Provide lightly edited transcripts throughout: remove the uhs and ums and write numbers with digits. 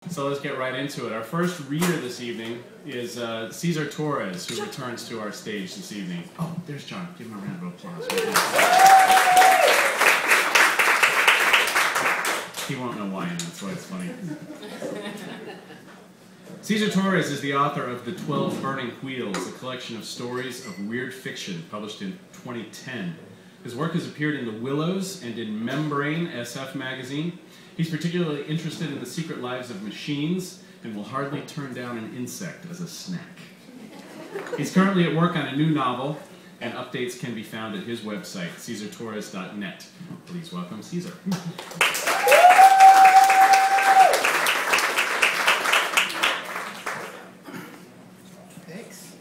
So let's get right into it. Our first reader this evening is Cesar Torres, who returns to our stage this evening. Oh, there's John. Give him a round of applause. He won't know why, and that's why it's funny. Cesar Torres is the author of The 12 Burning Wheels, a collection of stories of weird fiction published in 2010. His work has appeared in The Willows and in Membrane SF magazine. He's particularly interested in the secret lives of machines and will hardly turn down an insect as a snack. He's currently at work on a new novel, and updates can be found at his website, CesarTorres.net. Please welcome Cesar. Thanks.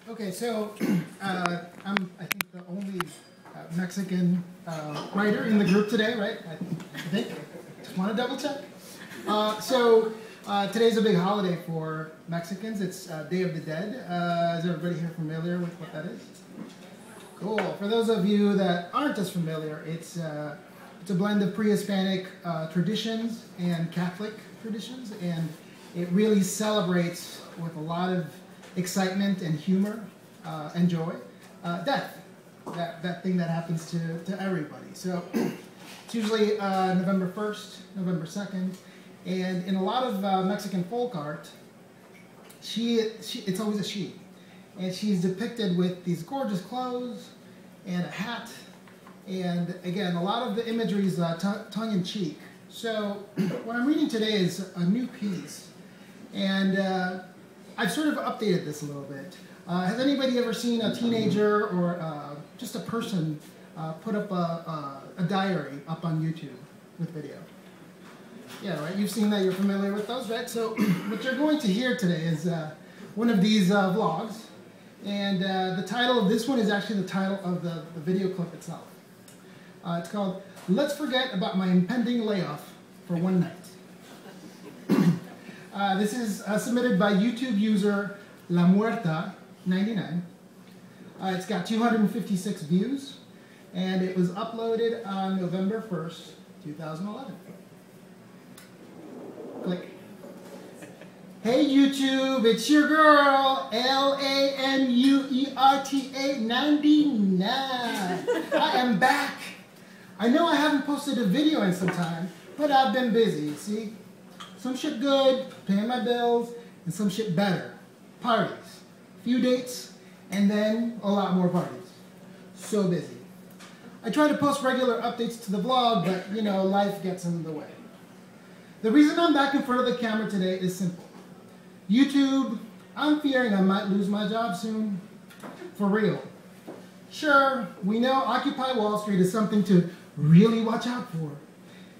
Okay, so I'm, I think, the only Mexican writer in the group today, right? I think. Just want to double check. Today's a big holiday for Mexicans. It's Day of the Dead. Is everybody here familiar with what that is? Cool. For those of you that aren't as familiar, it's a blend of pre-Hispanic traditions and Catholic traditions, and it really celebrates with a lot of excitement and humor and joy death. That thing that happens to everybody. So it's usually November 1st, November 2nd, and in a lot of Mexican folk art, it's always a she. And she's depicted with these gorgeous clothes and a hat, and again, a lot of the imagery is tongue-in-cheek. So what I'm reading today is a new piece, and I've sort of updated this a little bit. Has anybody ever seen a teenager or just a person put up a diary up on YouTube with video? Yeah, right? You've seen that, you're familiar with those, right? So what you're going to hear today is one of these vlogs, and the title of this one is actually the title of the video clip itself. It's called, "Let's Forget About My Impending Layoff for One Night." This is submitted by YouTube user La Muerta 99. It's got 256 views, and it was uploaded on November 1st, 2011. Click. Hey YouTube, it's your girl, LAMUERTA 99. I am back. I know I haven't posted a video in some time, but I've been busy, see? Some shit good, paying my bills, and some shit better. Parties, few dates, and then a lot more parties. So busy. I try to post regular updates to the vlog, but you know, life gets in the way. The reason I'm back in front of the camera today is simple. YouTube, I'm fearing I might lose my job soon. For real. Sure, we know Occupy Wall Street is something to really watch out for.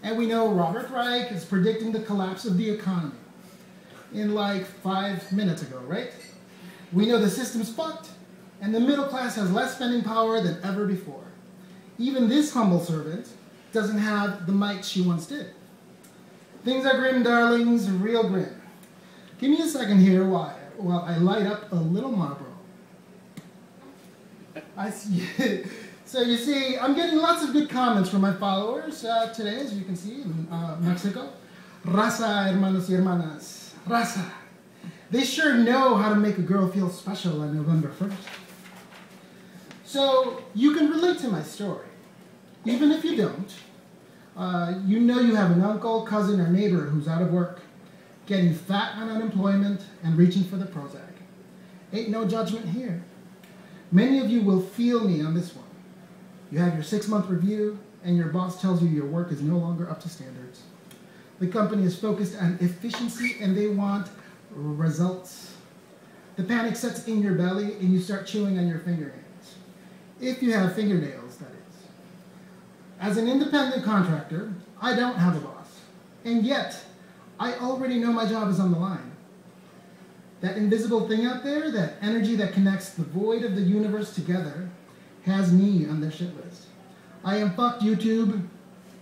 And we know Robert Reich is predicting the collapse of the economy in like 5 minutes ago, right? We know the system's fucked, and the middle class has less spending power than ever before. Even this humble servant doesn't have the might she once did. Things are grim, darlings, real grim. Give me a second here while I light up a little Marlboro. I see. So you see, I'm getting lots of good comments from my followers today, as you can see, in Mexico. Raza, hermanos y hermanas. Raza. They sure know how to make a girl feel special on November 1st. So you can relate to my story. Even if you don't, you know you have an uncle, cousin, or neighbor who's out of work, getting fat on unemployment and reaching for the Prozac. Ain't no judgment here. Many of you will feel me on this one. You have your 6-month review, and your boss tells you your work is no longer up to standards. The company is focused on efficiency, and they want results. The panic sets in your belly, and you start chewing on your fingernails. If you have fingernails, that is. As an independent contractor, I don't have a boss. And yet, I already know my job is on the line. That invisible thing out there, that energy that connects the void of the universe together, has me on their shit list. I am fucked, YouTube,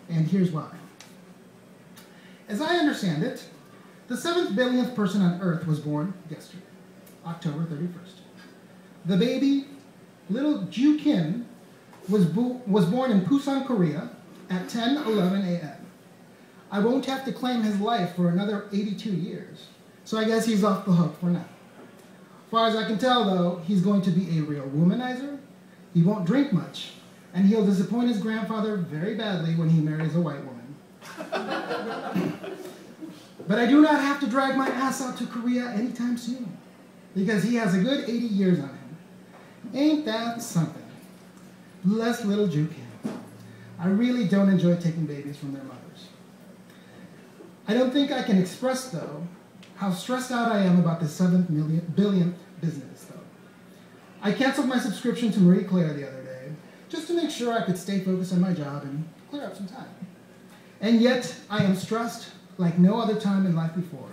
and here's why. As I understand it, the 7th billionth person on Earth was born yesterday, October 31st. The baby, little Ju Kim, was born in Busan, Korea at 10:11 a.m. I won't have to claim his life for another 82 years. So I guess he's off the hook for now. As far as I can tell, though, he's going to be a real womanizer. He won't drink much, and he'll disappoint his grandfather very badly when he marries a white woman. But I do not have to drag my ass out to Korea anytime soon, because he has a good 80 years on him. Ain't that something? Bless little Jukin. I really don't enjoy taking babies from their mothers. I don't think I can express, though, how stressed out I am about the 7th billionth business, though. I canceled my subscription to Marie Claire the other day, just to make sure I could stay focused on my job and clear up some time. And yet, I am stressed like no other time in life before.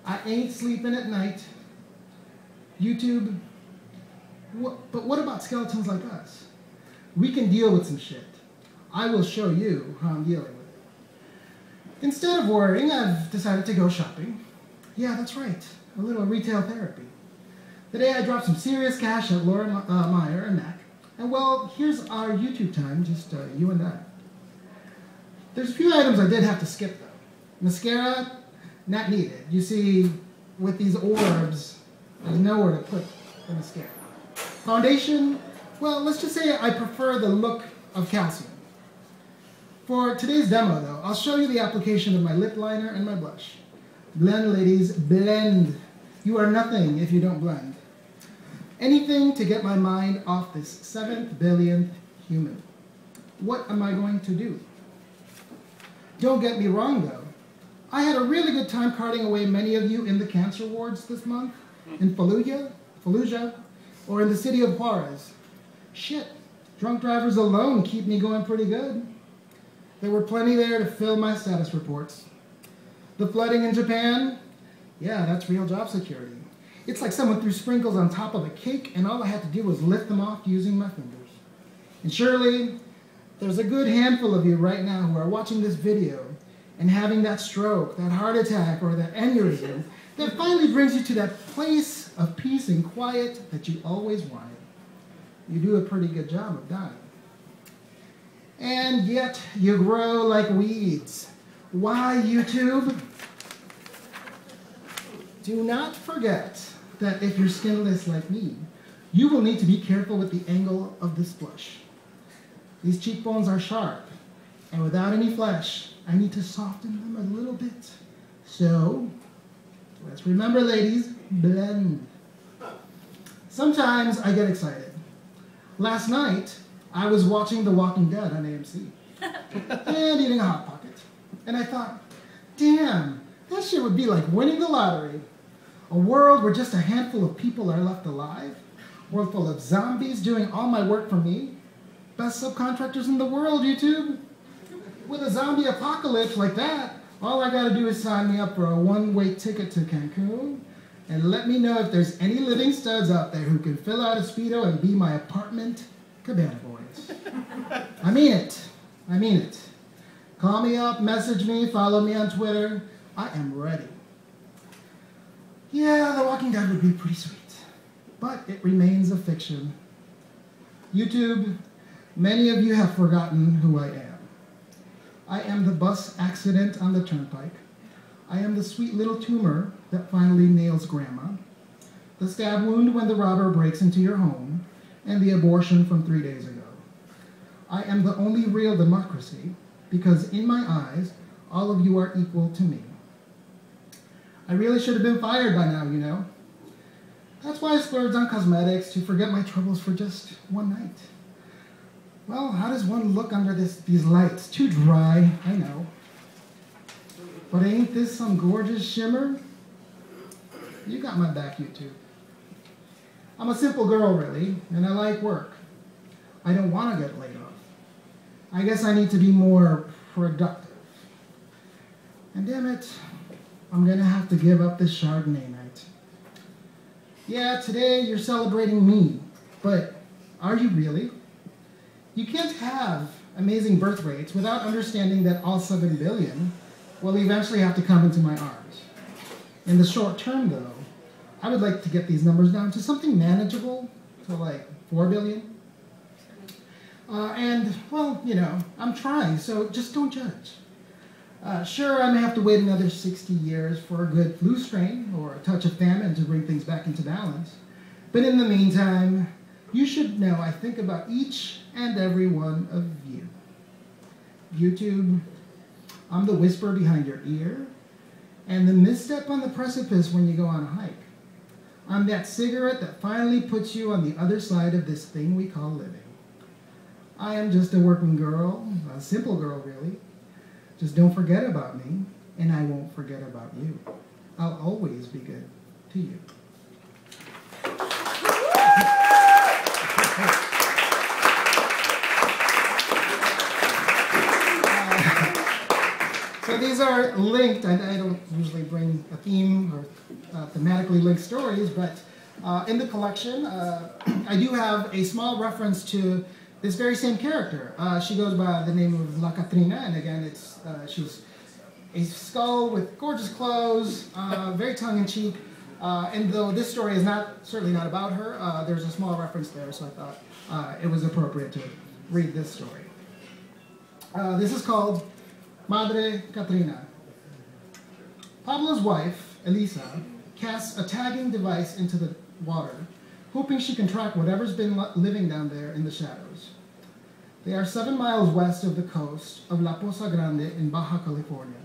I ain't sleeping at night. YouTube, but what about skeletons like us? We can deal with some shit. I will show you how I'm dealing with it. Instead of worrying, I've decided to go shopping. Yeah, that's right, a little retail therapy. Today I dropped some serious cash at Laura Meyer and Mac. And well, here's our YouTube time, just you and I. There's a few items I did have to skip though. Mascara, not needed. You see, with these orbs, there's nowhere to put the mascara. Foundation, well, let's just say I prefer the look of calcium. For today's demo though, I'll show you the application of my lip liner and my blush. Blend, ladies, blend. You are nothing if you don't blend. Anything to get my mind off this 7th billionth human. What am I going to do? Don't get me wrong though. I had a really good time carting away many of you in the cancer wards this month, in Fallujah, or in the city of Juarez. Shit, drunk drivers alone keep me going pretty good. There were plenty there to fill my status reports. The flooding in Japan, yeah, that's real job security. It's like someone threw sprinkles on top of a cake and all I had to do was lift them off using my fingers. And surely, there's a good handful of you right now who are watching this video and having that stroke, that heart attack, or that aneurysm that finally brings you to that place of peace and quiet that you always wanted. You do a pretty good job of dying. And yet, you grow like weeds. Why, YouTube? Do not forget that if you're skinless like me, you will need to be careful with the angle of this blush. These cheekbones are sharp, and without any flesh, I need to soften them a little bit. So, let's remember, ladies, blend. Sometimes I get excited. Last night, I was watching The Walking Dead on AMC and eating a Hot Pocket. And I thought, damn, that shit would be like winning the lottery. A world where just a handful of people are left alive. A world full of zombies doing all my work for me. Best subcontractors in the world, YouTube. With a zombie apocalypse like that, all I gotta do is sign me up for a one-way ticket to Cancun and let me know if there's any living studs out there who can fill out a Speedo and be my apartment cabana boys. I mean it. I mean it. Call me up, message me, follow me on Twitter. I am ready. Yeah, The Walking Dead would be pretty sweet, but it remains a fiction. YouTube, many of you have forgotten who I am. I am the bus accident on the turnpike. I am the sweet little tumor that finally nails grandma. The stab wound when the robber breaks into your home, and the abortion from 3 days ago. I am the only real democracy, because in my eyes, all of you are equal to me. I really should have been fired by now, you know. That's why I splurged on cosmetics to forget my troubles for just one night. Well, how does one look under these lights? Too dry, I know. But ain't this some gorgeous shimmer? You got my back, YouTube. I'm a simple girl, really, and I like work. I don't want to get laid off. I guess I need to be more productive. And damn it, I'm gonna have to give up this Chardonnay night. Yeah, today you're celebrating me, but are you really? You can't have amazing birth rates without understanding that all 7 billion will eventually have to come into my arms. In the short term, though, I would like to get these numbers down to something manageable, to like 4 billion. And, well, you know, I'm trying, so just don't judge. Sure, I may have to wait another 60 years for a good flu strain or a touch of famine to bring things back into balance. But in the meantime, you should know I think about each and every one of you. YouTube, I'm the whisper behind your ear, and the misstep on the precipice when you go on a hike. I'm that cigarette that finally puts you on the other side of this thing we call living. I am just a working girl, a simple girl really. Just don't forget about me, and I won't forget about you. I'll always be good to you. So these are linked. I don't usually bring a theme or thematically linked stories, but in the collection, I do have a small reference to this very same character. She goes by the name of La Catrina, and again, she's a skull with gorgeous clothes, very tongue-in-cheek. And though this story is certainly not about her, there's a small reference there, so I thought it was appropriate to read this story. This is called Madre Catrina. Pablo's wife, Elisa, casts a tagging device into the water, hoping she can track whatever's been living down there in the shadows. They are 7 miles west of the coast of La Poza Grande in Baja California.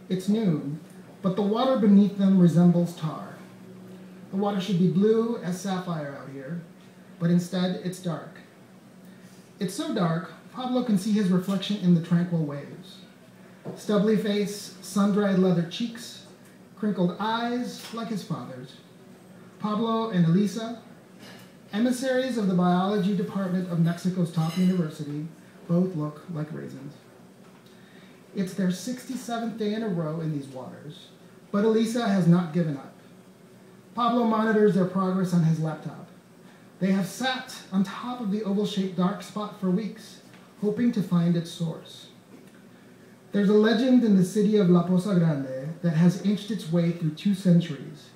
It's noon, but the water beneath them resembles tar. The water should be blue as sapphire out here, but instead it's dark. It's so dark, Pablo can see his reflection in the tranquil waves. Stubbly face, sun-dried leather cheeks, crinkled eyes like his father's. Pablo and Elisa, emissaries of the biology department of Mexico's top university, both look like raisins. It's their 67th day in a row in these waters, but Elisa has not given up. Pablo monitors their progress on his laptop. They have sat on top of the oval-shaped dark spot for weeks, hoping to find its source. There's a legend in the city of La Poza Grande that has inched its way through 2 centuries,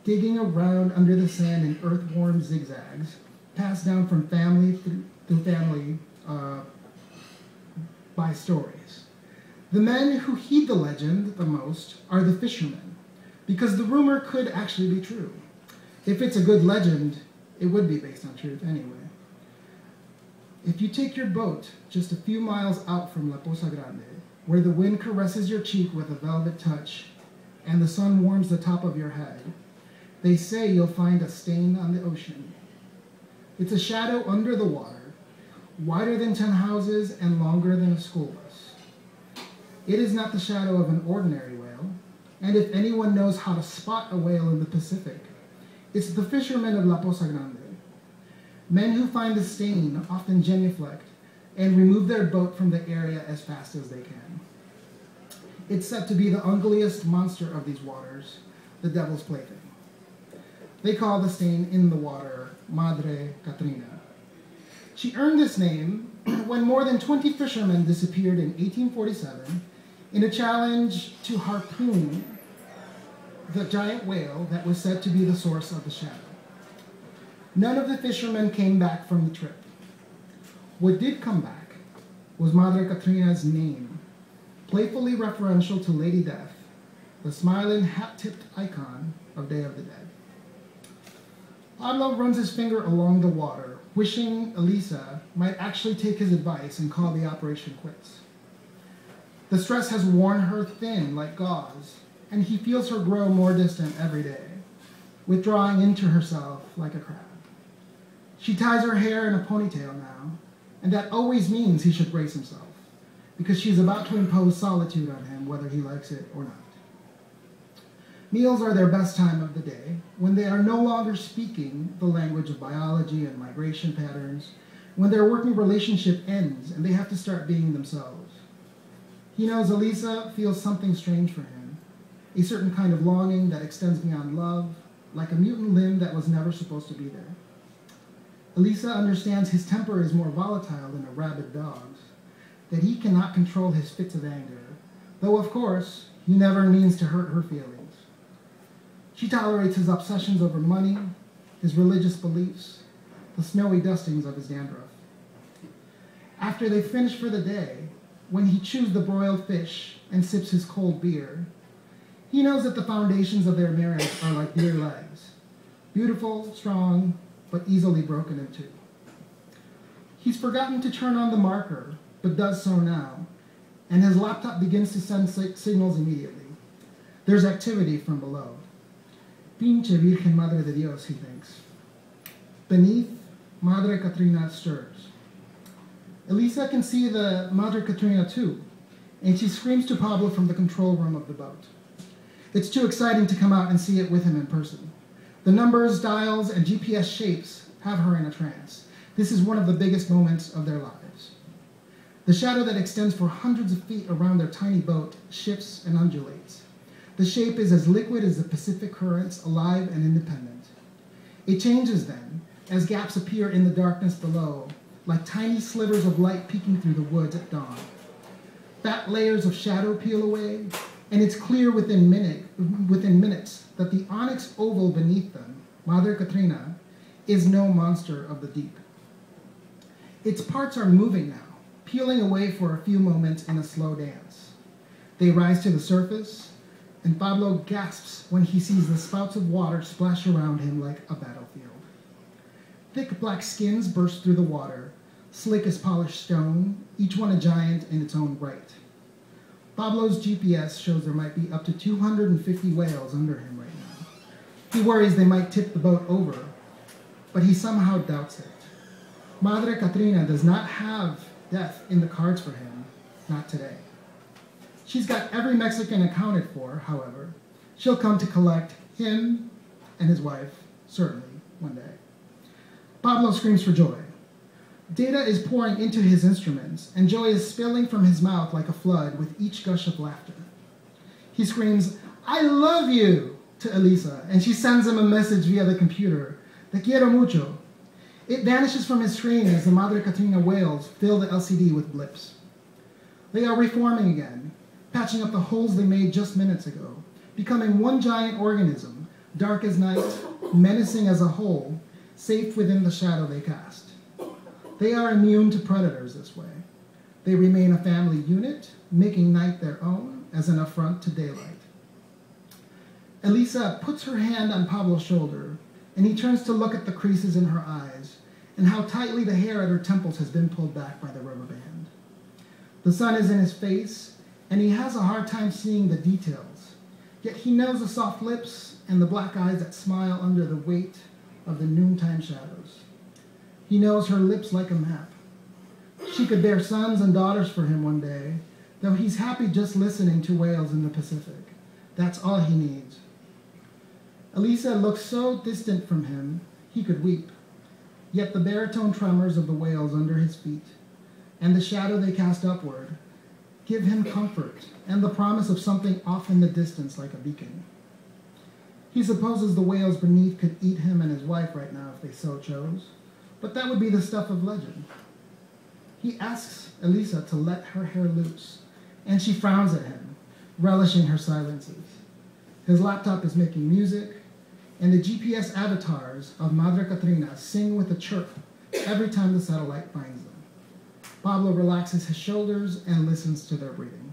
digging around under the sand in earthworm zigzags, passed down from family through family by stories. The men who heed the legend the most are the fishermen, because the rumor could actually be true. If it's a good legend, it would be based on truth anyway. If you take your boat just a few miles out from La Poza Grande, where the wind caresses your cheek with a velvet touch and the sun warms the top of your head, they say you'll find a stain on the ocean. It's a shadow under the water, wider than 10 houses and longer than a school bus. It is not the shadow of an ordinary whale, and if anyone knows how to spot a whale in the Pacific, it's the fishermen of La Poza Grande. Men who find the stain often genuflect and remove their boat from the area as fast as they can. It's said to be the ugliest monster of these waters, the devil's plaything. They call the stain in the water Madre Catrina. She earned this name when more than 20 fishermen disappeared in 1847 in a challenge to harpoon the giant whale that was said to be the source of the shadow. None of the fishermen came back from the trip. What did come back was Madre Catrina's name, playfully referential to Lady Death, the smiling, hat-tipped icon of Day of the Dead. Pablo runs his finger along the water, wishing Elisa might actually take his advice and call the operation quits. The stress has worn her thin like gauze, and he feels her grow more distant every day, withdrawing into herself like a crab. She ties her hair in a ponytail now, and that always means he should brace himself, because she's about to impose solitude on him, whether he likes it or not. Meals are their best time of the day, when they are no longer speaking the language of biology and migration patterns, when their working relationship ends and they have to start being themselves. He knows Elisa feels something strange for him, a certain kind of longing that extends beyond love, like a mutant limb that was never supposed to be there. Elisa understands his temper is more volatile than a rabid dog's, that he cannot control his fits of anger, though of course, he never means to hurt her feelings. She tolerates his obsessions over money, his religious beliefs, the snowy dustings of his dandruff. After they finish for the day, when he chews the broiled fish and sips his cold beer, he knows that the foundations of their marriage are like deer legs, beautiful, strong, but easily broken in two. He's forgotten to turn on the marker, but does so now, and his laptop begins to send signals immediately. There's activity from below. Pinche Virgen Madre de Dios, he thinks. Beneath, Madre Catrina stirs. Elisa can see the Madre Catrina too, and she screams to Pablo from the control room of the boat. It's too exciting to come out and see it with him in person. The numbers, dials, and GPS shapes have her in a trance. This is one of the biggest moments of their lives. The shadow that extends for hundreds of feet around their tiny boat shifts and undulates. The shape is as liquid as the Pacific currents, alive and independent. It changes then, as gaps appear in the darkness below, like tiny slivers of light peeking through the woods at dawn. Fat layers of shadow peel away, and it's clear within minutes that the onyx oval beneath them, Madre Catrina, is no monster of the deep. Its parts are moving now, peeling away for a few moments in a slow dance. They rise to the surface, and Pablo gasps when he sees the spouts of water splash around him like a battlefield. Thick black skins burst through the water, slick as polished stone, each one a giant in its own right. Pablo's GPS shows there might be up to 250 whales under him right now. He worries they might tip the boat over, but he somehow doubts it. Madre Catrina does not have death in the cards for him, not today. She's got every Mexican accounted for, however. She'll come to collect him and his wife, certainly, one day. Pablo screams for joy. Data is pouring into his instruments, and joy is spilling from his mouth like a flood with each gush of laughter. He screams, "I love you!" to Elisa, and she sends him a message via the computer, "Te quiero mucho." It vanishes from his screen as the Madre Catrina whales fill the LCD with blips. They are reforming again, patching up the holes they made just minutes ago, becoming one giant organism, dark as night, menacing as a whole, safe within the shadow they cast. They are immune to predators this way. They remain a family unit, making night their own as an affront to daylight. Elisa puts her hand on Pablo's shoulder, and he turns to look at the creases in her eyes and how tightly the hair at her temples has been pulled back by the rubber band. The sun is in his face, and he has a hard time seeing the details, yet he knows the soft lips and the black eyes that smile under the weight of the noontime shadows. He knows her lips like a map. She could bear sons and daughters for him one day, though he's happy just listening to whales in the Pacific. That's all he needs. Elisa looks so distant from him, he could weep. Yet the baritone tremors of the whales under his feet, and the shadow they cast upward, give him comfort and the promise of something off in the distance like a beacon. He supposes the whales beneath could eat him and his wife right now if they so chose, but that would be the stuff of legend. He asks Elisa to let her hair loose, and she frowns at him, relishing her silences. His laptop is making music, and the GPS avatars of Madre Catrina sing with a chirp every time the satellite finds them. Pablo relaxes his shoulders and listens to their breathing.